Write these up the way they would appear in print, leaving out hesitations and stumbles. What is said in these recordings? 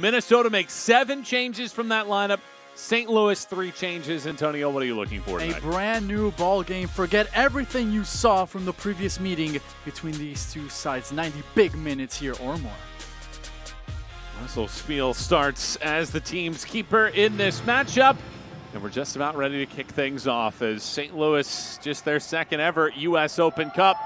Minnesota makes 7 changes from that lineup. St. Louis 3 changes. Antonio, what are you looking for tonight? A brand new ball game. Forget everything you saw from the previous meeting between these two sides. 90 big minutes here or more. Russell Spiel starts as the team's keeper in this matchup. And we're just about ready to kick things off as St. Louis, just their second ever U.S. Open Cup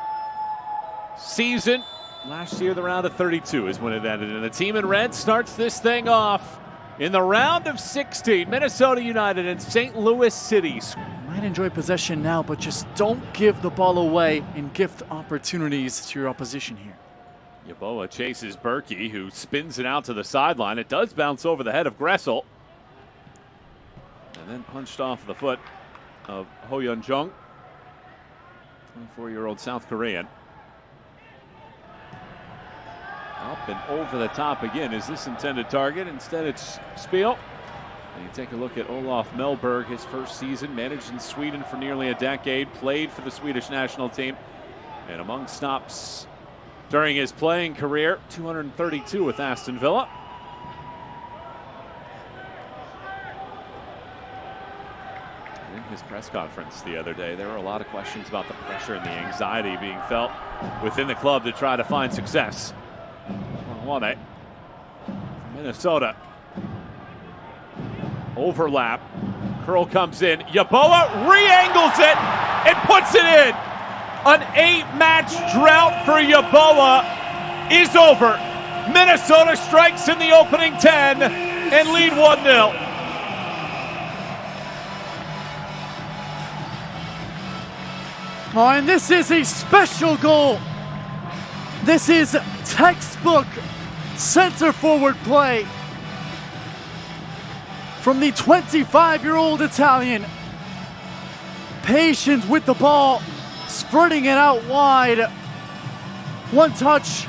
season. Last year, the round of 32 is when it ended. And the team in red starts this thing off in the round of 16. Minnesota United and St. Louis City. You might enjoy possession now, but just don't give the ball away and gift opportunities to your opposition here. Yeboah chases Berkey, who spins it out to the sideline. It does bounce over the head of Gressel. And then punched off the foot of Ho-Yeon Jung, 24-year-old South Korean. Up and over the top again is this intended target. Instead, it's Spiel. And you take a look at Olof Mellberg, his first season, managed in Sweden for nearly a decade, played for the Swedish national team. And among stops during his playing career, 232 with Aston Villa. In his press conference the other day, there were a lot of questions about the pressure and the anxiety being felt within the club to try to find success. One Minnesota. Overlap. Curl comes in. Yeboah re-angles it and puts it in. An 8-match drought for Yeboah is over. Minnesota strikes in the opening 10 and lead 1-0. Oh, and this is a special goal. This is textbook center forward play from the 25-year-old Italian. Patient with the ball, spreading it out wide. One touch.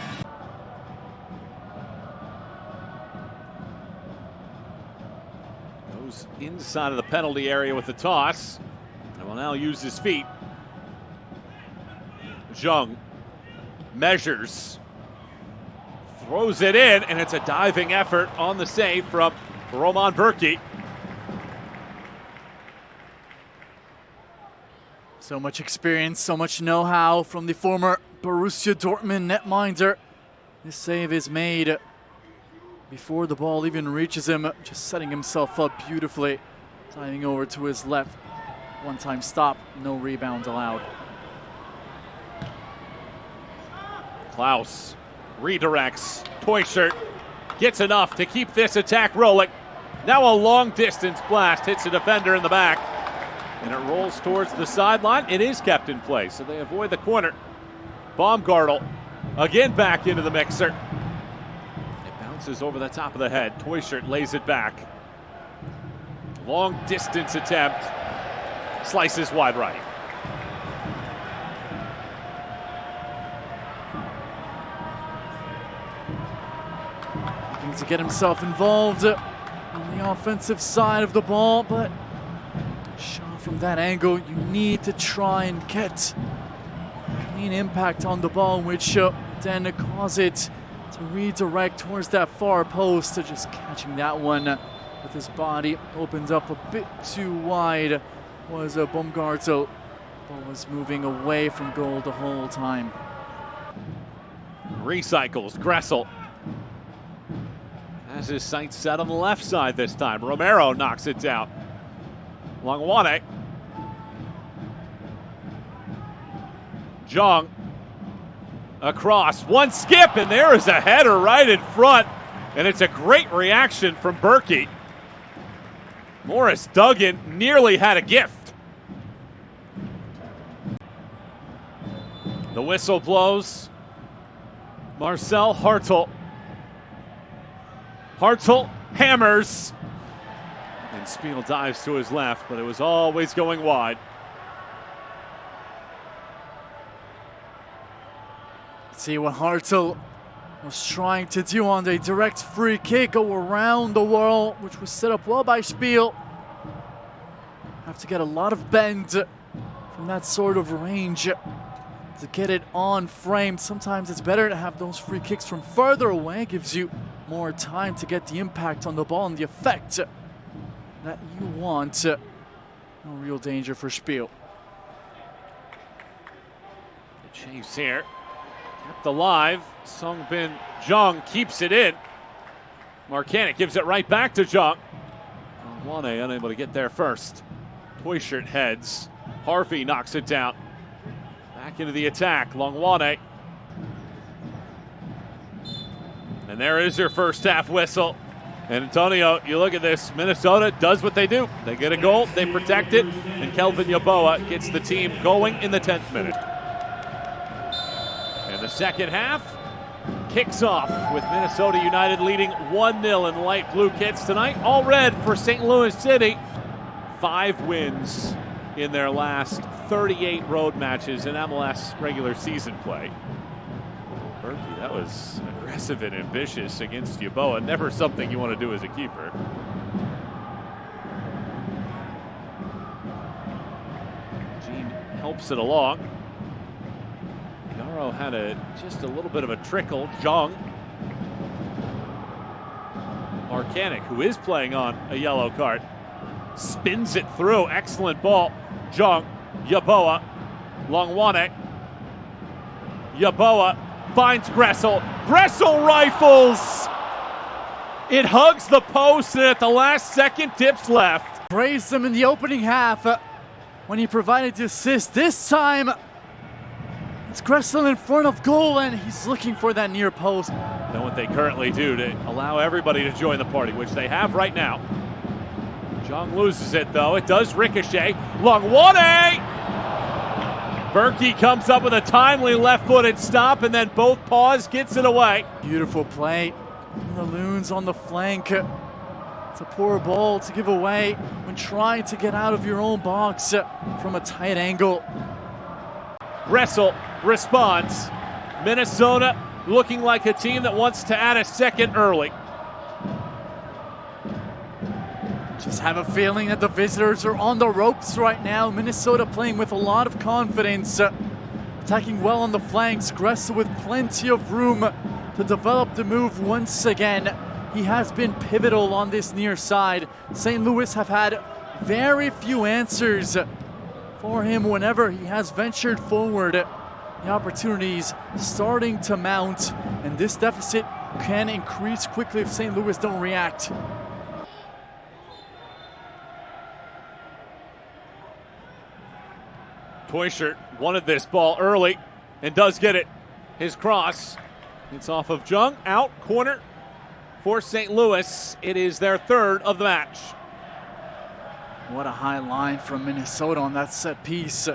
Goes inside of the penalty area with the toss. And will now use his feet. Jung measures, throws it in, and it's a diving effort on the save from Roman Berkey. So much experience, so much know-how from the former Borussia Dortmund netminder. This save is made before the ball even reaches him, just setting himself up beautifully. Diving over to his left. One-time stop, no rebound allowed. Klaus redirects. Toyshirt gets enough to keep this attack rolling. Now a long distance blast hits a defender in the back. And it rolls towards the sideline. It is kept in play, so they avoid the corner. Baumgartel again back into the mixer. It bounces over the top of the head. Toyshirt lays it back. Long distance attempt. Slices wide right. To get himself involved on the offensive side of the ball, but shot from that angle, you need to try and get clean impact on the ball, which then cause it to redirect towards that far post. Just catching that one with his body opened up a bit too wide was Baumgartel. Ball was moving away from goal the whole time. Recycles, Gressel has his sights set on the left side this time. Romero knocks it down. Langwane. Jung across. One skip, and there is a header right in front. And it's a great reaction from Berkey. Morris Duggan nearly had a gift. The whistle blows. Marcel Hartl. Hartl hammers, and Spiel dives to his left, but it was always going wide. See what Hartl was trying to do on the direct free kick, go around the wall, which was set up well by Spiel. Have to get a lot of bend from that sort of range to get it on frame. Sometimes it's better to have those free kicks from further away. It gives you more time to get the impact on the ball and the effect that you want. No real danger for Spiel. The chase here. Kept alive. Songbin Jung keeps it in. Marcanic gives it right back to Jung. Longwane unable to get there first. Toyshirt heads. Harvey knocks it down. Back into the attack. Longwane. And there is your first half whistle. And Antonio, you look at this. Minnesota does what they do. They get a goal, they protect it, and Kelvin Yeboah gets the team going in the 10th minute. And the second half kicks off with Minnesota United leading 1-0 in light blue kits tonight. All red for St. Louis City. 5 wins in their last 38 road matches in MLS regular season play. Berkey, that was aggressive and ambitious against Yeboah. Never something you want to do as a keeper. Gene helps it along. Yarrow had just a little bit of a trickle. Jung. Marcanic, who is playing on a yellow card, spins it through. Excellent ball. Jung, Yeboah, Longwane. Yeboah finds Gressel. Gressel rifles! It hugs the post and at the last second dips left. Praised him in the opening half when he provided the assist. This time, it's Gressel in front of goal and he's looking for that near post. Know what they currently do to allow everybody to join the party, which they have right now. Jung loses it though. It does ricochet. Longwane! Berkey comes up with a timely left-footed stop and then both paws gets it away. Beautiful play. The Loons on the flank. It's a poor ball to give away when trying to get out of your own box from a tight angle. Gressel responds. Minnesota looking like a team that wants to add a second early. Just have a feeling that the visitors are on the ropes right now. Minnesota playing with a lot of confidence. Attacking well on the flanks. Gressel with plenty of room to develop the move once again. He has been pivotal on this near side. St. Louis have had very few answers for him whenever he has ventured forward. The opportunities starting to mount, and this deficit can increase quickly if St. Louis don't react. Toyshirt wanted this ball early and does get it. His cross, it's off of Jung, out, corner for St. Louis. It is their third of the match. What a high line from Minnesota on that set piece.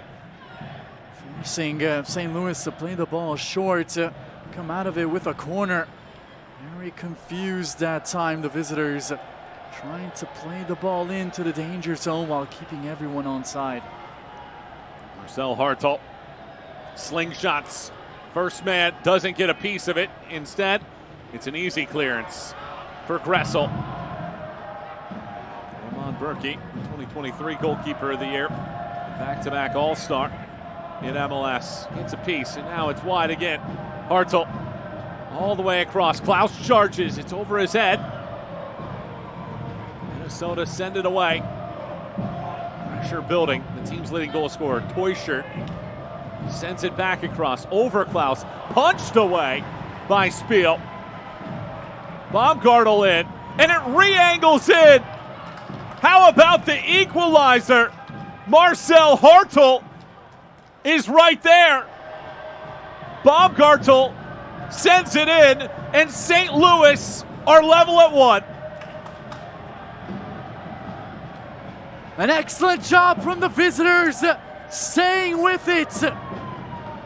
Forcing St. Louis to play the ball short, come out of it with a corner. Very confused that time, the visitors trying to play the ball into the danger zone while keeping everyone onside. Marcel Hartel slingshots. First man doesn't get a piece of it. Instead, it's an easy clearance for Gressel. Roman Berkey, 2023 goalkeeper of the year. Back-to-back All-Star in MLS. Gets a piece, and now it's wide again. Hartel all the way across. Klaus charges. It's over his head. Minnesota send it away. Pressure building. The team's leading goal scorer, Toyshirt, sends it back across. Over Klaus. Punched away by Spiel. Baumgartel in. And it re-angles in. How about the equalizer? Marcel Hartel is right there. Baumgartel sends it in, and St. Louis are level at 1. An excellent job from the visitors, staying with it.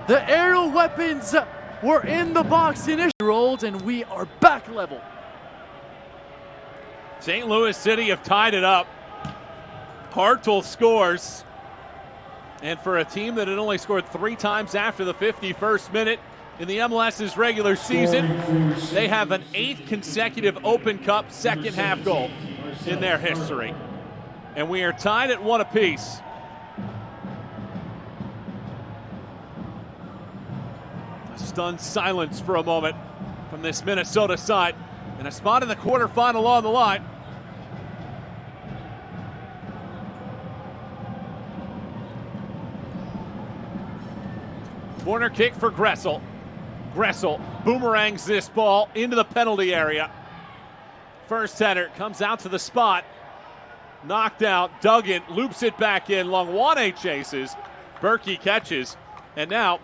The aerial weapons were in the box initially, and we are back level. St. Louis City have tied it up. Hartel scores. And for a team that had only scored 3 times after the 51st minute in the MLS's regular season, they have an 8th consecutive Open Cup second half goal in their history. And we are tied at 1 apiece. A stunned silence for a moment from this Minnesota side And a spot in the quarterfinal on the line. Corner kick for Gressel. Gressel boomerangs this ball into the penalty area. First header comes out to the spot. Knocked out. Duggan loops it back in. Longwane chases. Berkey catches. And now,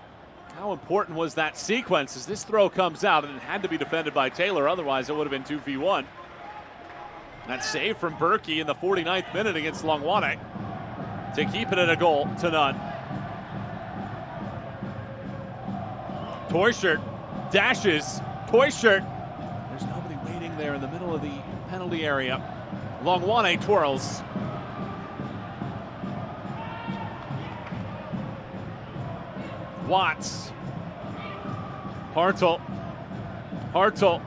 how important was that sequence as this throw comes out, and it had to be defended by Taylor, otherwise it would have been 2v1. That save from Berkey in the 49th minute against Longwane to keep it at a goal to none. Toyshirt dashes. Toyshirt. There's nobody waiting there in the middle of the penalty area. Longwane twirls. Watts. Hartel. Hartel.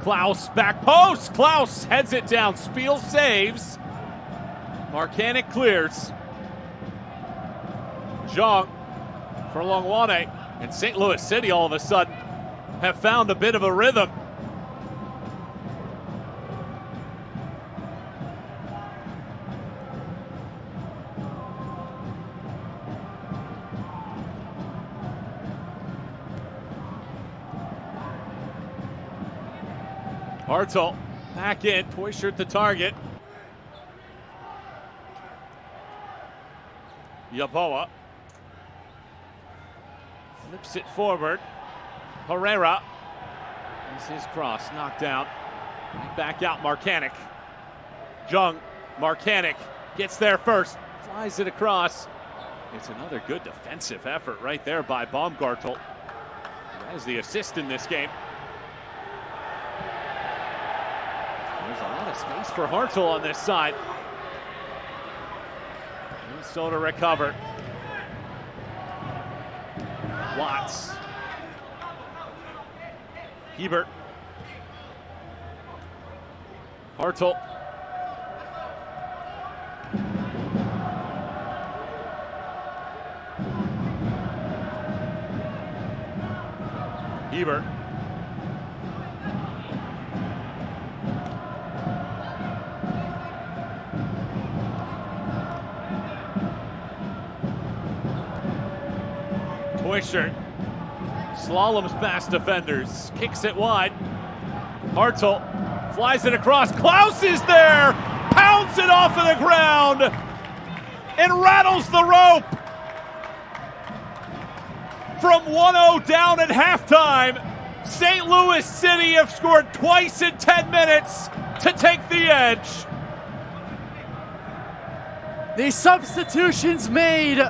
Klaus back post. Klaus heads it down. Spiel saves. Marcanic clears. Jong for Longwane. And St. Louis City all of a sudden have found a bit of a rhythm. Hartel back in, Toyshirt the target. Yaboa flips it forward. Herrera. This is his cross, knocked down. Back out, Marcanic. Jung, Marcanic gets there first, flies it across. It's another good defensive effort right there by Baumgartel. That is the assist in this game. There's a lot of space for Hartel on this side. Minnesota recovered. Watts. Hebert. Hartel. Hebert. Toyshirt slaloms past defenders, kicks it wide. Hartel flies it across. Klaus is there, pounds it off of the ground, and rattles the rope. From 1-0 down at halftime, St. Louis City have scored twice in 10 minutes to take the edge. The substitutions made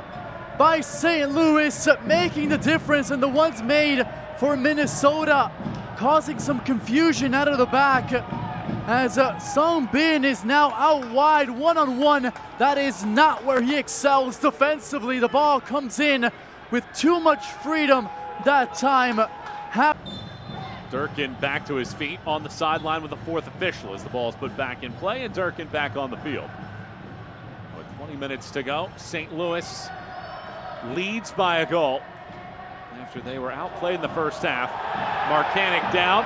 by St. Louis making the difference, and the ones made for Minnesota causing some confusion out of the back as Sung Bin is now out wide one-on-one. That is not where he excels defensively. The ball comes in with too much freedom that time. Durkin back to his feet on the sideline with the fourth official as the ball is put back in play, and Durkin back on the field. With 20 minutes to go, St. Louis leads by a goal after they were outplayed in the first half. Marcanic down,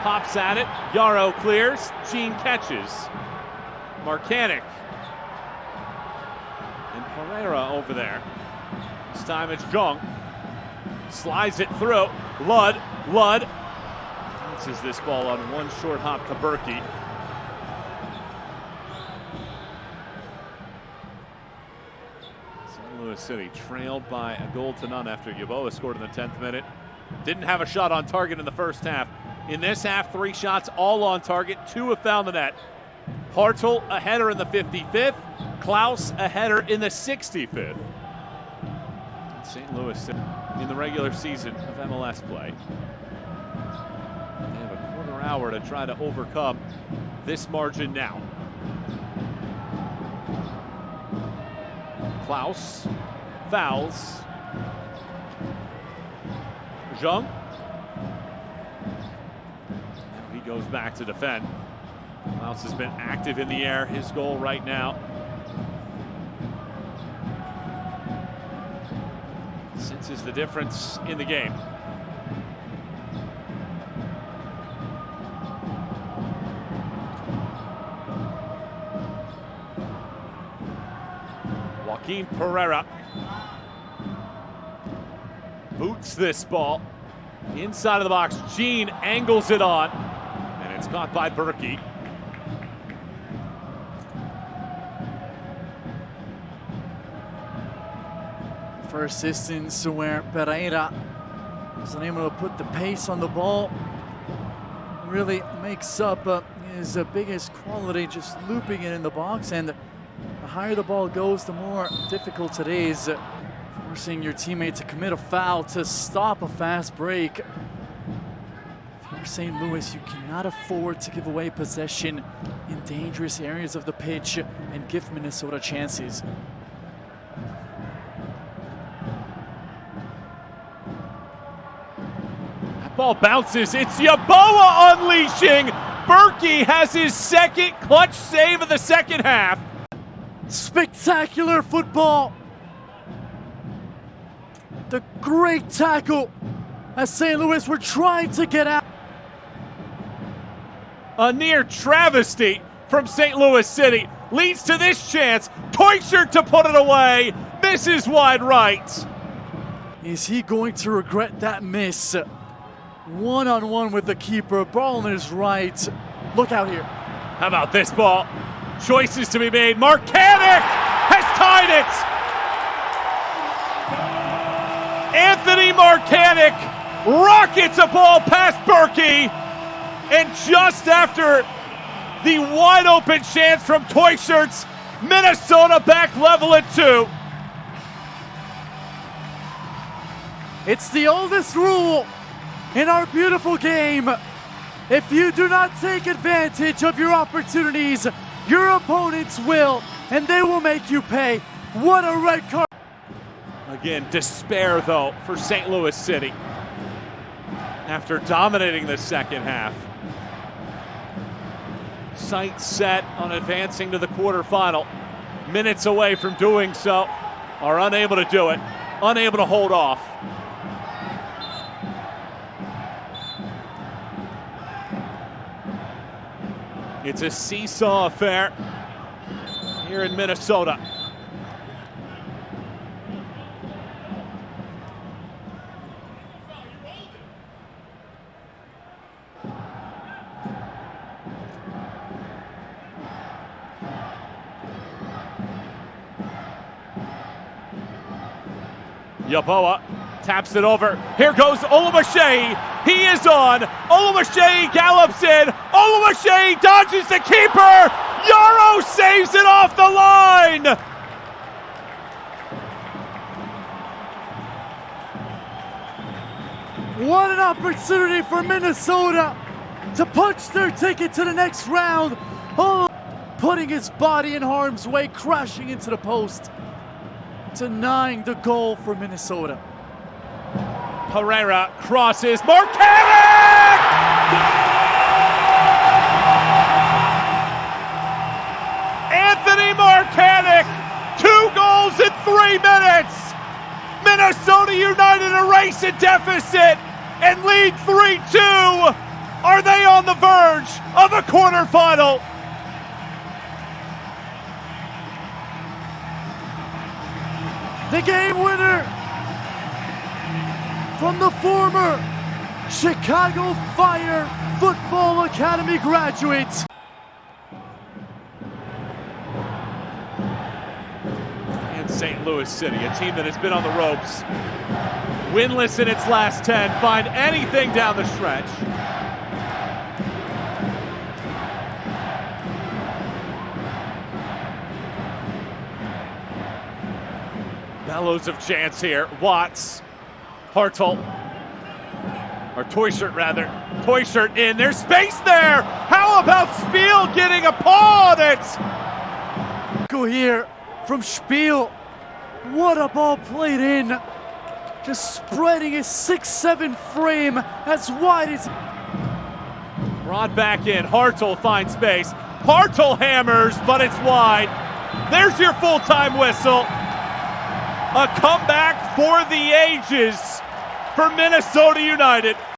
pops at it, Yarrow clears, Gene catches. Marcanic and Herrera over there. This time it's Jung, slides it through. Ludd bounces this ball on one short hop to Berkey. Louis City trailed by a goal to none after Yaboa scored in the 10th minute. Didn't have a shot on target in the first half. In this half, 3 shots all on target. 2 have found the net. Hartel a header in the 55th. Klaus a header in the 65th. St. Louis City in the regular season of MLS play. They have a quarter hour to try to overcome this margin now. Klaus fouls. Jung. He goes back to defend. Klaus has been active in the air. His goal right now. Senses the difference in the game. Joaquin Pereira boots this ball inside of the box. Gene angles it on, and it's caught by Berkey. For assistance where Pereira was unable to put the pace on the ball. Really makes up his biggest quality, just looping it in the box, and the higher the ball goes, the more difficult it is. Forcing your teammate to commit a foul to stop a fast break. If you're St. Louis, you cannot afford to give away possession in dangerous areas of the pitch and give Minnesota chances. Ball bounces. It's Yeboah unleashing. Berkey has his second clutch save of the second half. Spectacular football. The great tackle as St. Louis were trying to get out. A near travesty from St. Louis City leads to this chance. Toyshirt to put it away. Misses wide right. Is he going to regret that miss? One-on-one with the keeper, ball on his right. Look out here. How about this ball? Choices to be made. Marcanic has tied it. Anthony Marcanic rockets a ball past Berkey. And just after the wide open chance from Toyshirts, Minnesota back level at 2. It's the oldest rule in our beautiful game. If you do not take advantage of your opportunities, your opponents will, and they will make you pay. What a red card. Again, despair though for St. Louis City after dominating the second half. Sights set on advancing to the quarterfinal. Minutes away from doing so, are unable to do it, unable to hold off. It's a seesaw affair here in Minnesota. Yeboah taps it over. Here goes Oluwaseyi. He is on. Oluwaseyi gallops in. Oluwaseyi dodges the keeper. Yarrow saves it off the line. What an opportunity for Minnesota to punch their ticket to the next round. Oh, putting his body in harm's way, crashing into the post, denying the goal for Minnesota. Pereira crosses. Marcanic! Anthony Marcanic, 2 goals in 3 minutes. Minnesota United erase a deficit and lead 3-2. Are they on the verge of a quarterfinal? The game winner from the former Chicago Fire Football Academy graduate. And St. Louis City, a team that has been on the ropes, winless in its last 10, find anything down the stretch. Bellows of chance here. Watts, Hartel, or Toyshirt rather. Toyshirt in. There's space there. How about Spiel getting a paw on it? Go here from Spiel. What a ball played in. Just spreading his 6'7" frame as wide as. Brought back in. Hartel finds space. Hartel hammers, but it's wide. There's your full-time whistle. A comeback for the ages for Minnesota United.